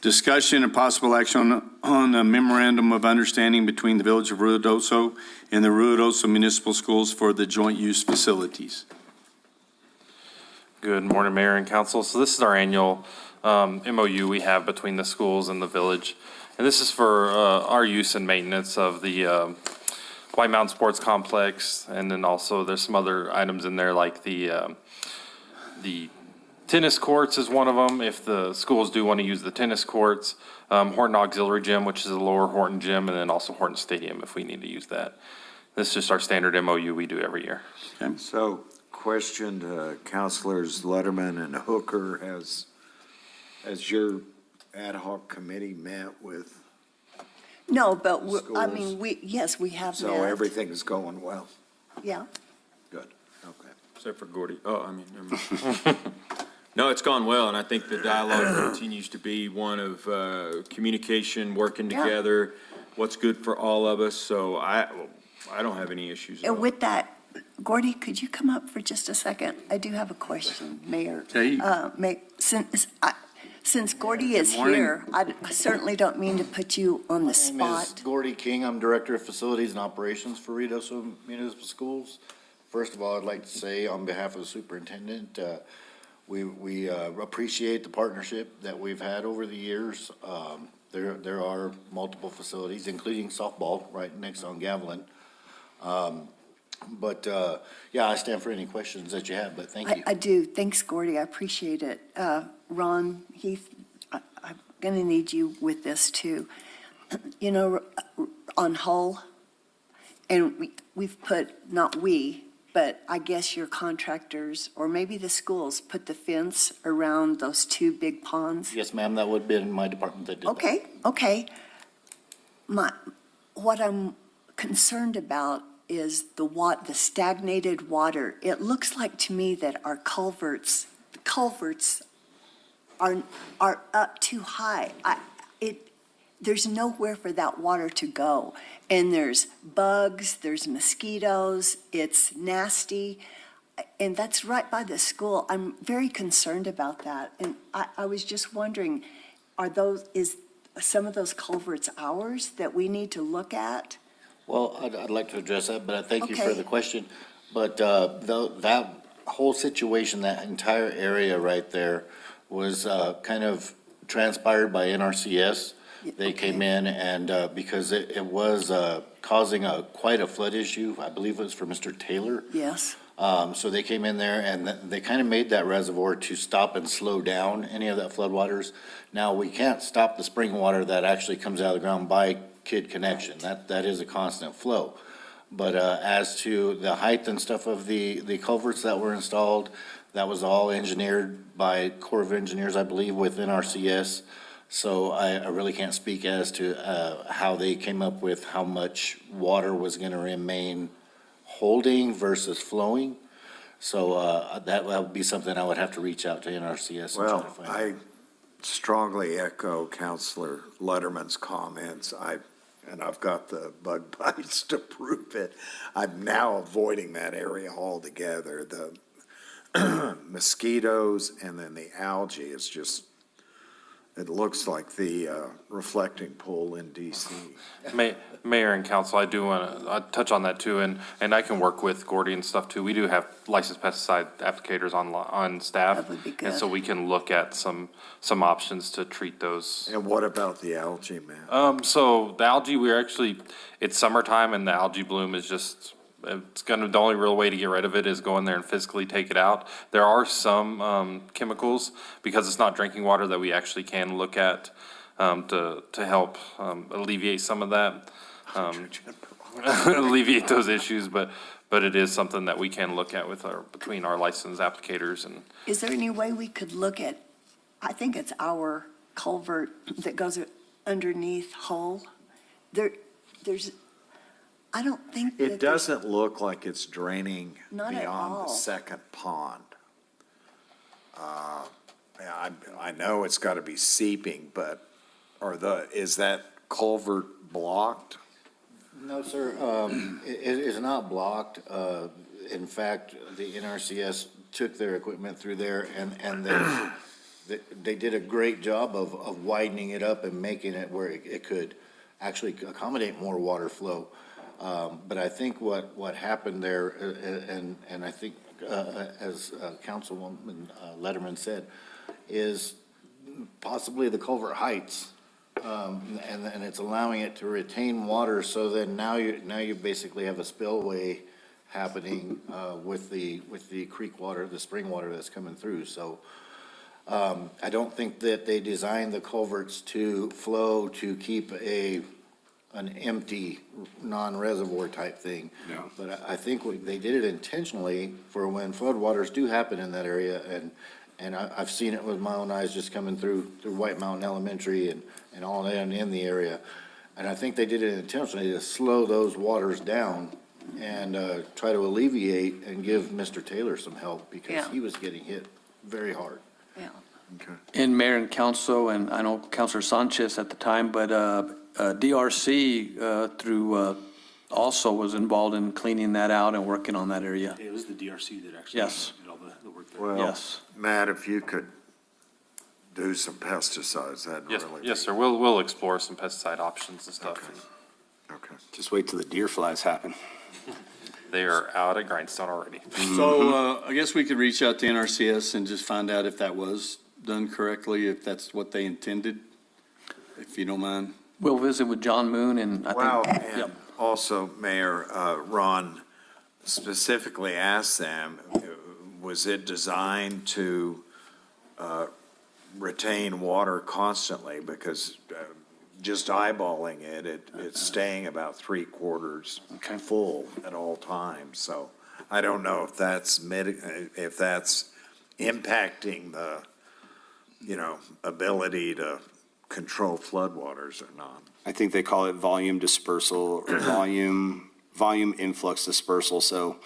Discussion and possible action on a memorandum of understanding between the Village of Ruidoso and the Ruidoso Municipal Schools for the joint use facilities. Good morning, Mayor and Council. So this is our annual MOU we have between the schools and the village. And this is for our use and maintenance of the White Mountain Sports Complex. And then also there's some other items in there like the tennis courts is one of them. If the schools do want to use the tennis courts, Horton Auxiliary Gym, which is the lower Horton Gym, and then also Horton Stadium if we need to use that. This is just our standard MOU we do every year. Okay. So question to Councilors Letterman and Hooker, has your ad hoc committee met with, No, but I Schools. mean, yes, we have so met. everything is going well? Yeah. Good, okay. Except for Gordy. Oh, I mean, never mind. No, it's gone well, and I think the dialogue continues to be one of communication, working Yeah. together, what's good for all of us, so I don't have any issues at all. And with that, Gordy, could you come up for just a second? I do have a question, Mayor. Okay. Since Gordy is Good morning. here, I certainly don't mean to put you on the My name is spot. Gordy King. I'm Director of Facilities and Operations for Ruidoso Municipal Schools. First of all, I'd like to say on behalf of the superintendent, we appreciate the partnership that we've had over the years. There are multiple facilities, including softball, right next on Gavilan. But yeah, I stand for any questions that you have, but thank you. I do. Thanks, Gordy. I appreciate it. Ron, Heath, I'm going to need you with this too. You know, on Hull, and we've put, not we, but I guess your contractors, or maybe the schools, put the fence around those two big ponds. Yes, ma'am, that would have been my department that did that. Okay. What I'm concerned about is the stagnated water. It looks like to me that our culverts are up too high. There's nowhere for that water to go. And there's bugs, there's mosquitoes, it's nasty. And that's right by the school. I'm very concerned about that. And I was just wondering, is some of those culverts ours that we need to look at? Well, I'd like to address that, but I thank you for Okay. the question. But that whole situation, that entire area right there was kind of transpired by NRCS. They came in and, because it was causing quite a flood issue, I believe it was for Mr. Taylor. Yes. So they came in there and they kind of made that reservoir to stop and slow down any of that floodwaters. Now, we can't stop the spring water that actually comes out of the ground by Kidd Connection. That is a constant flow. But as to the height and stuff of the culverts that were installed, that was all engineered by Corps of Engineers, I believe, within RCS. So I really can't speak as to how they came up with how much water was going to remain holding versus flowing. So that would be something I would have to reach out to NRCS and try to Well, find out. I strongly echo Counselor Letterman's comments. And I've got the bug bites to prove it. I'm now avoiding that area altogether. The mosquitoes and then the algae is just, it looks like the reflecting pool in DC. Mayor and council, I do want to touch on that too, and I can work with Gordy and stuff too. We do have licensed pesticide applicators on staff. That would be good. And so we can look at some options to treat those. And what about the algae, man? So the algae, it's summertime and the algae bloom is just, the only real way to get rid of it is go in there and physically take it out. There are some chemicals, because it's not drinking water, that we actually can look at to help alleviate some of that, alleviate those issues, but it is something that we can look at between our licensed applicators. And Is there any way we could look at, I think it's our culvert that goes underneath Hull? There's, I don't think that It doesn't look like it's draining Not at beyond the all. second pond. Yeah, I know it's got to be seeping, but is that culvert blocked? No, sir, it is not blocked. In fact, the NRCS took their equipment through there and they did a great job of widening it up and making it where it could actually accommodate more water flow. But I think what happened there, and I think as Councilwoman Letterman said, is possibly the culvert heights. And it's allowing it to retain water, so then now you basically have a spillway happening with the creek water, the spring water that's coming through. So I don't think that they designed the culverts to flow to keep an empty, non-reservoir type thing. Yeah. But I think they did it intentionally for when floodwaters do happen in that area, and I've seen it with my own eyes just coming through White Mountain Elementary and all that in the area. And I think they did it intentionally to slow those waters down and try to alleviate and give Mr. Taylor some help, because Yeah. he was getting hit very hard. Yeah. And Mayor and Council, and I know Councilor Sanchez at the time, but DRC also was involved in cleaning that out and working on that area. It was the DRC that actually Yes. did all the work there. Well, Yes. Matt, if you could do some pesticides, that'd really be. Yes, sir, we'll explore some pesticide options and stuff. Okay. Just wait till the deer flies happen. They are out at Grindstone already. So I guess we could reach out to NRCS and just find out if that was done correctly, if that's what they intended, if you don't mind. We'll visit with John Moon and Well, I think, and yep. also, Mayor, Ron specifically asked them, was it designed to retain water constantly? Because just eyeballing it, it's staying about 3/4 full at all times. So I don't know if that's impacting the, ability to control floodwaters or not. I think they call it volume dispersal or volume influx dispersal. So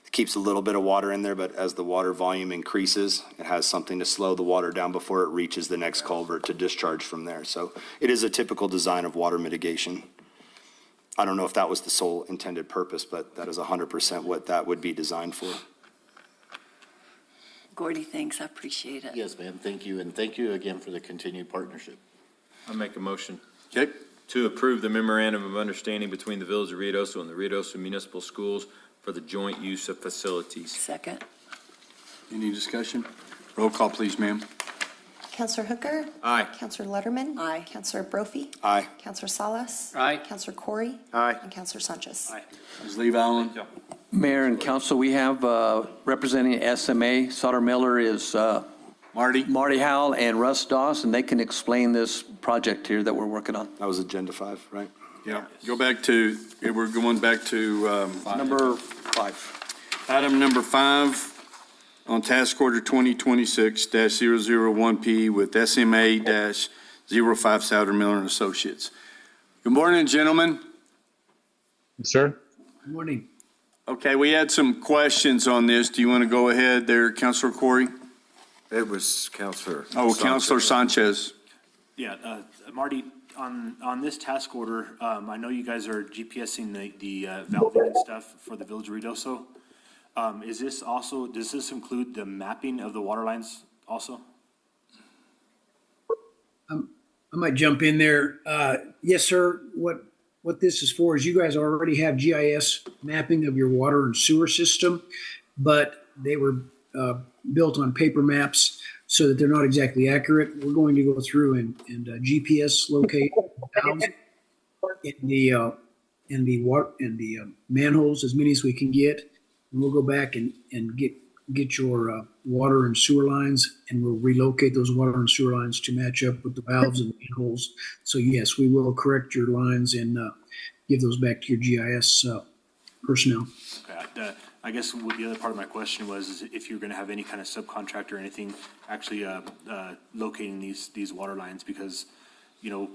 it keeps a little bit of water in there, but as the water volume increases, it has something to slow the water down before it reaches the next culvert to discharge from there. So it is a typical design of water mitigation. I don't know if that was the sole intended purpose, but that is 100% what that would be designed for. Gordy, thanks, I appreciate it. Yes, ma'am, thank you, and thank you again for the continued partnership. I make a motion Okay, to approve the memorandum of understanding between the Village of Ruidoso and the Ruidoso Municipal Schools for the joint use of facilities. Second. any discussion? Roll call, please, ma'am. Counselor Hooker. Aye. Counselor Letterman. Aye. Counselor Brophy. Aye. Counselor Salas. Aye. Counselor Corey. Aye. And Counselor Sanchez. Ms. Lee Allen? Mayor and council, we have representing SMA, Sauter Miller is Marty Howell and Russ Doss, and they can explain this project here that we're working on. That was agenda 5, right? Yeah. We're going back to Number 5. item number 5 on task order 2026-001P with SMA-05 Souter Miller and Associates. Good morning, gentlemen. Sir? Good morning. Okay, we had some questions on this. Do you want to go ahead there, Counselor Corey? It was Counselor. Oh, Counselor Sanchez. Yeah, Marty, on this task order, I know you guys are GPSing the valving and stuff for the Village of Ruidoso. Does this include the mapping of the water lines also? I might jump in there. Yes, sir. What this is for is you guys already have GIS mapping of your water and sewer system, but they were built on paper maps so that they're not exactly accurate. We're going to go through and GPS locate valves in the manholes, as many as we can get. And we'll go back and get your water and sewer lines, and we'll relocate those water and sewer lines to match up with the valves and manholes. So yes, we will correct your lines and give those back to your GIS personnel. Okay, I guess what the other part of my question was is if you're going to have any kind of subcontractor or anything actually locating these water lines, because, you know,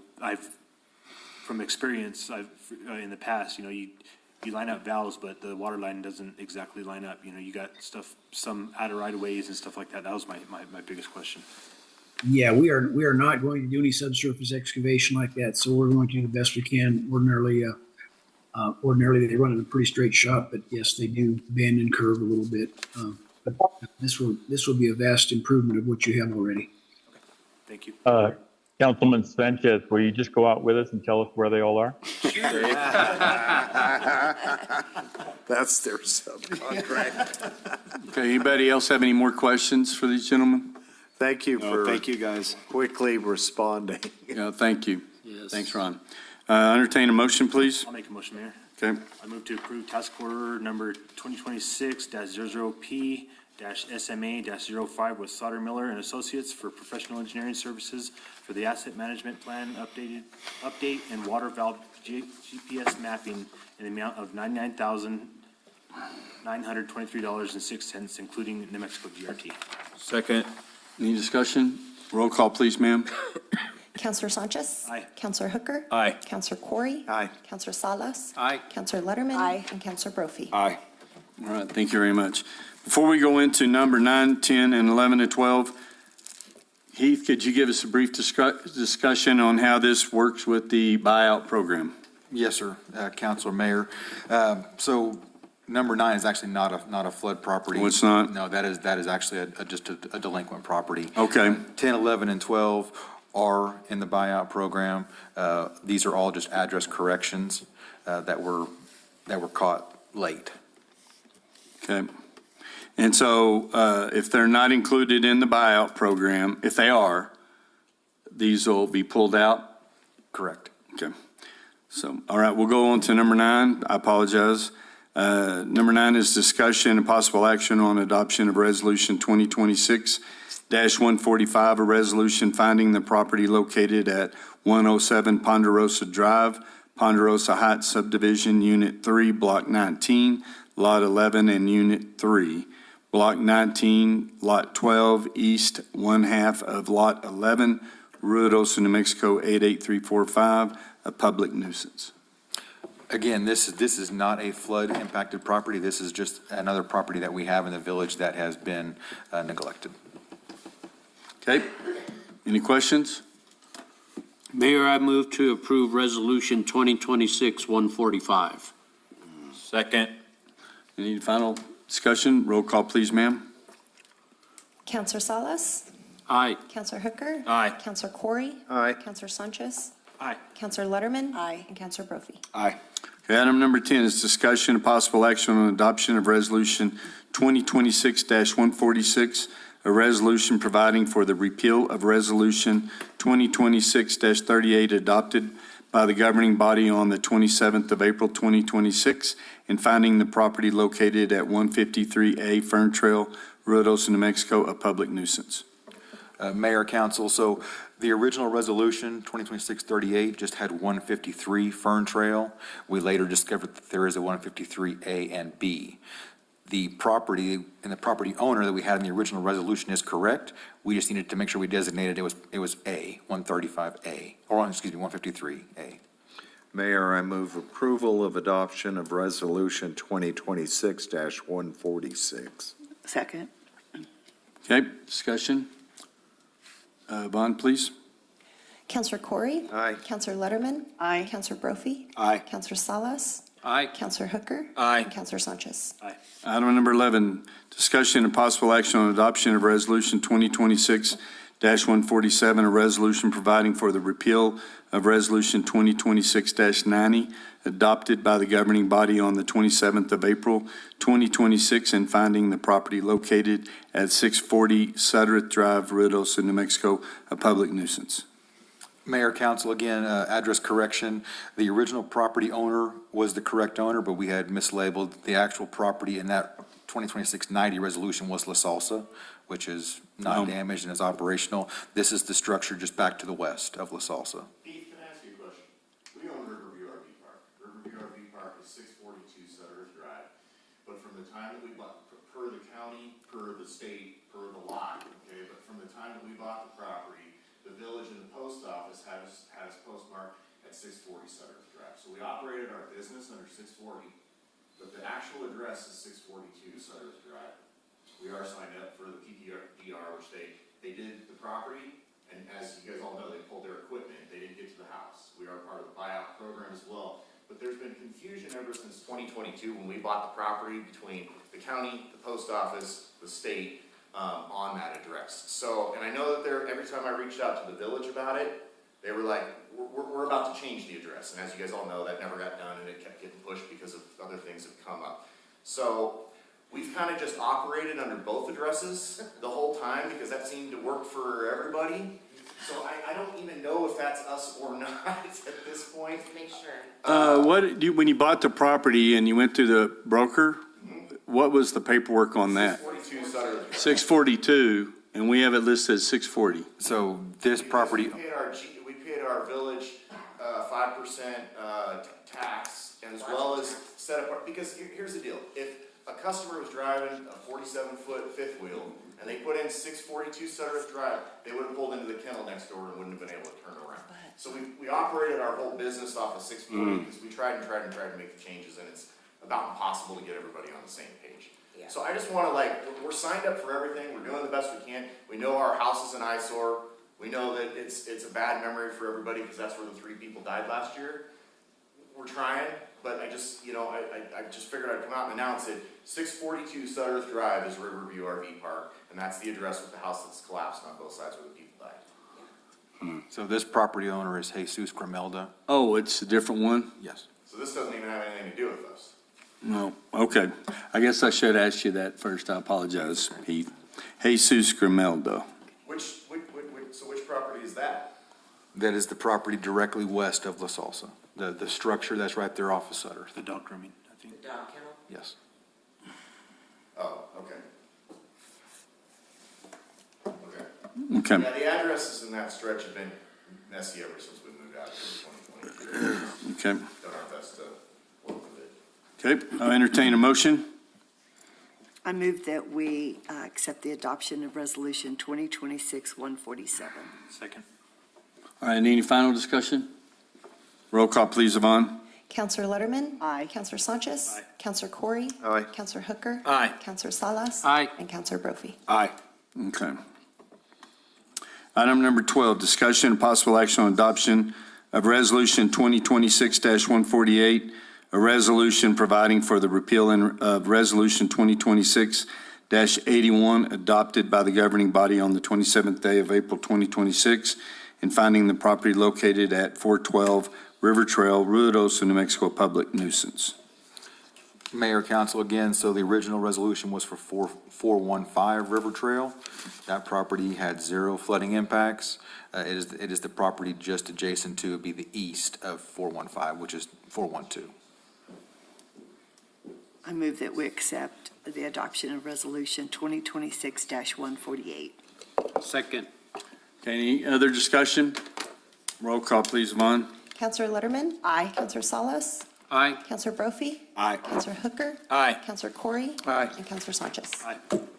from experience, in the past, you know, you line up valves, but the water line doesn't exactly line up. You know, you got stuff, some out of right of ways and stuff like that. That was my biggest question. Yeah, we are not going to do any subsurface excavation like that, so we're going to do the best we can. Ordinarily they run in a pretty straight shot, but yes, they do bend and curve a little bit. But this will be a vast improvement of what you have already. Thank you. Councilman Sanchez, will you just go out with us and tell us where they all are? That's their subcontract. Okay, anybody else have any more questions for these gentlemen? Thank you for Thank you, guys. quickly responding. Yeah, thank you. Thanks, Ron. Entertain a motion, please. I'll make a motion, Mayor. Okay. I move to approve task order number 2026-00P-SMA-05 with Sauter Miller and Associates for professional engineering services for the asset management plan update and water valve GPS mapping in the amount of $99,923.06, including New Mexico GRT. Second. Any discussion? Roll call, please, ma'am. Counselor Sanchez. Aye. Counselor Hooker. Aye. Counselor Corey. Aye. Counselor Salas. Aye. Counselor Letterman. Aye. And Counselor Brophy. Aye. All right, thank you very much. Before we go into number 9, 10, and 11 and 12, Heath, could you give us a brief discussion on how this works with the buyout program? Yes, sir, Councilor Mayor. So number 9 is actually not a flood property. Oh, it's not? No, that is actually just a delinquent property. Okay. 10, 11, and 12 are in the buyout program. These are all just address corrections that were caught late. Okay. And so if they're not included in the buyout program, if they are, these will be pulled out? Correct. Okay. So, all right, we'll go on to number 9. I apologize. Number 9 is discussion and possible action on adoption of Resolution 2026-145, a resolution finding the property located at 107 Ponderosa Drive, Ponderosa Heights Subdivision, Unit 3, Block 19, Lot 11, and Unit 3. Block 19, Lot 12, East, 1/2 of Lot 11, Ruidoso, New Mexico, 88345, a public nuisance. Again, this is not a flood-impacted property. This is just another property that we have in the village that has been neglected. Okay. Any questions? Mayor, I move to approve Resolution 2026-145. Second. Any final discussion? Roll call, please, ma'am. Counselor Salas. Aye. Counselor Hooker. Aye. Counselor Corey. Aye. Counselor Sanchez. Aye. Counselor Letterman. Aye. And Counselor Brophy. Aye. Okay, item number 10 is discussion and possible action on adoption of Resolution 2026-146, a a resolution providing for the repeal of Resolution 2026-38 adopted by the governing body on the 27th of April 2026 and finding the property located at 153A Fern Trail, Ruidoso, New Mexico, a public nuisance. Mayor, Council, so the original resolution, 2026-38, just had 153 Fern Trail. We later discovered that there is a 153A and B. The property and the property owner that we had in the original resolution is correct. We just needed to make sure we designated it was A, 135A, or excuse me, 153A. Mayor, I move approval of adoption of Resolution 2026-146. Second. Okay, discussion? Vaughn, please. Counselor Corey? Aye. Counselor Letterman? Aye. Counselor Brophy? Aye. Counselor Salas? Aye. Counselor Hooker? Aye. And Counselor Sanchez? Item number 11, discussion and possible action on adoption of Resolution 2026-147, a resolution providing for the repeal of Resolution 2026-90, adopted by the governing body on the 27th of April, 2026, and finding the property located at 640 Sudderth Drive, Ruidoso, New Mexico, a public nuisance. Mayor, Council, again, address correction. The original property owner was the correct owner, but we had mislabeled the actual property in that 2026-90 resolution was La Salsa, which is not damaged and is operational. This is the structure just back to the west of La Salsa. Keith, can I ask you a question? We own Riverview RV Park. Riverview RV Park is 642 Sutter's Drive. But from the time that we bought, per the county, per the state, per the lot, okay, but from the time that we bought the property, the village and the post office had us postmarked at 640 Sutter's Drive. So we operated our business under 640, but the actual address is 642 Sutter's Drive. We are signed up for the PPR, which they did the property, and as you guys all know, they pulled their equipment. They didn't get to the house. We are part of the buyout program as well. But there's been confusion ever since 2022 when we bought the property between the county, the post office, the state, on that address. So, and I know that every time I reached out to the village about it, they were like, we're about to change the address. And as you guys all know, that never got done and it kept getting pushed because of other things that have come up. So we've kind of just operated under both addresses the whole time because that seemed to work for everybody. So I don't even know if that's us or not at this point. Make sure. When you bought the property and you went to the broker, what was the paperwork on that? 642 Sutter. 642, and we have it listed as 640. So this property. We paid our village 5% tax, as well as set up, because here's the deal. If a customer was driving a 47-foot fifth wheel, and they put in 642 Sutter's Drive, they would have pulled into the kennel next door and wouldn't have been able to turn around. So we operated our whole business off of 640, because we tried to make the changes, and it's about impossible to get everybody on the same page. Yeah. So I just want to we're signed up for everything. We're doing the best we can. We know our house is an eyesore. We know that it's a bad memory for everybody because that's where the 3 people died last year. We're trying, but I just, I just figured I'd come out and announce it. 642 Sutter's Drive is Riverview RV Park, and that's the address with the house that's collapsed on both sides where the people died. So this property owner is Jesus Grimelda. Oh, it's a different one? Yes. So this doesn't even have anything to do with us. No, okay. I guess I should ask you that first. I apologize, Heath. Jesus Grimelda. So which property is that? That is the property directly west of La Salsa. The structure that's right there off of Sutter. The dog grooming, I think. The dog kennel? Yes. Oh, okay. Okay. Okay. Yeah, the addresses in that stretch have been messy ever since we moved out here in 2023. Okay. Done our best to work with it. Okay, I'll entertain a motion. I move that we accept the adoption of Resolution 2026-147. Second. All right, any final discussion? Roll call, please, Yvonne. Counselor Letterman? Aye. Counselor Sanchez? Aye. Counselor Corey? Aye. Counselor Hooker? Aye. Counselor Salas? Aye. And Counselor Brophy? Aye. Okay. Item number 12, discussion and possible action on adoption of Resolution 2026-148, a resolution providing for the repeal of Resolution 2026-81 adopted by the governing body on the 27th day of April 2026 and finding the property located at 412 River Trail, Ruidoso, New Mexico, public nuisance. Mayor, council, again, so the original resolution was for 415 River Trail. That property had 0 flooding impacts. It is the property just adjacent to, be the east of 415, which is 412. I move that we accept the adoption of Resolution 2026-148. Second. Okay, any other discussion? Roll call, please, Vaughn. Counselor Letterman? Aye. Counselor Salas? Aye. Counselor Brophy? Aye. Counselor Hooker? Aye. Counselor Corey? Aye. And Counselor Sanchez?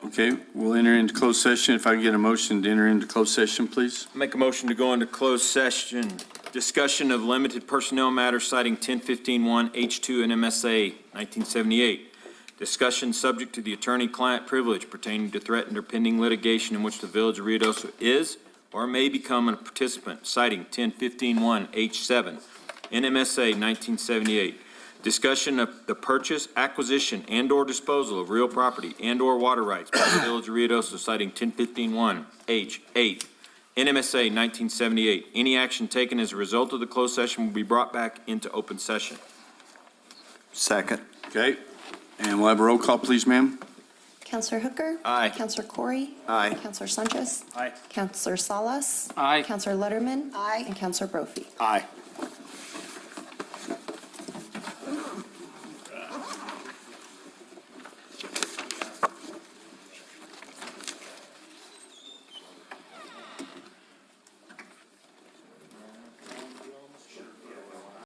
Okay, we'll enter into closed session. If I can get a motion to enter into closed session, please. Make a motion to go into closed session. Discussion of limited personnel matters citing 1015-1 H2 NMSA 1978. Discussion subject to the attorney-client privilege pertaining to threatened or pending litigation in which the Village of Ruidoso is or may become a participant, citing 1015-1 H7 NMSA 1978. Discussion of the purchase, acquisition, and/or disposal of real property and/or water rights by the Village of Ruidoso, citing 1015-1 H8 NMSA 1978. Any action taken as a result of the closed session will be brought back into open session. Second. Okay, and we'll have a roll call, please, ma'am. Counselor Hooker? Aye. Counselor Corey? Aye. Counselor Sanchez? Aye. Counselor Salas? Aye. Counselor Letterman? Aye. And Counselor Brophy? Aye.